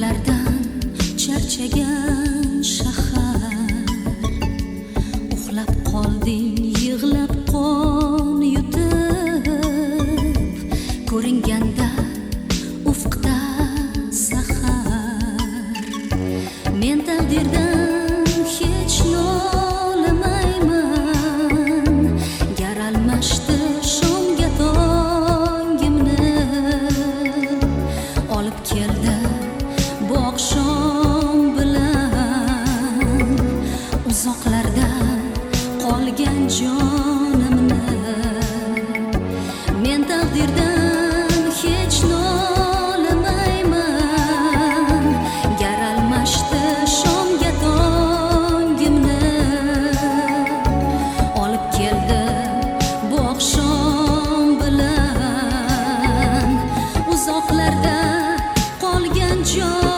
Uzoqlardan charchagan shahar, uxlab qolding yig'lab qon yutib, ko'ringanda ufqda sahar. Men taqdirdan hech nolimayman, yaralmashdi shomga tongimni, olib keldi bu oqshom bilan uzoqlarda qolgan jonimni. Men taqdirdan hech nolimayman, yaralmashdi shomga tongimni, olib keldi bu oqshom bilan uzoqlarda qolgan jon.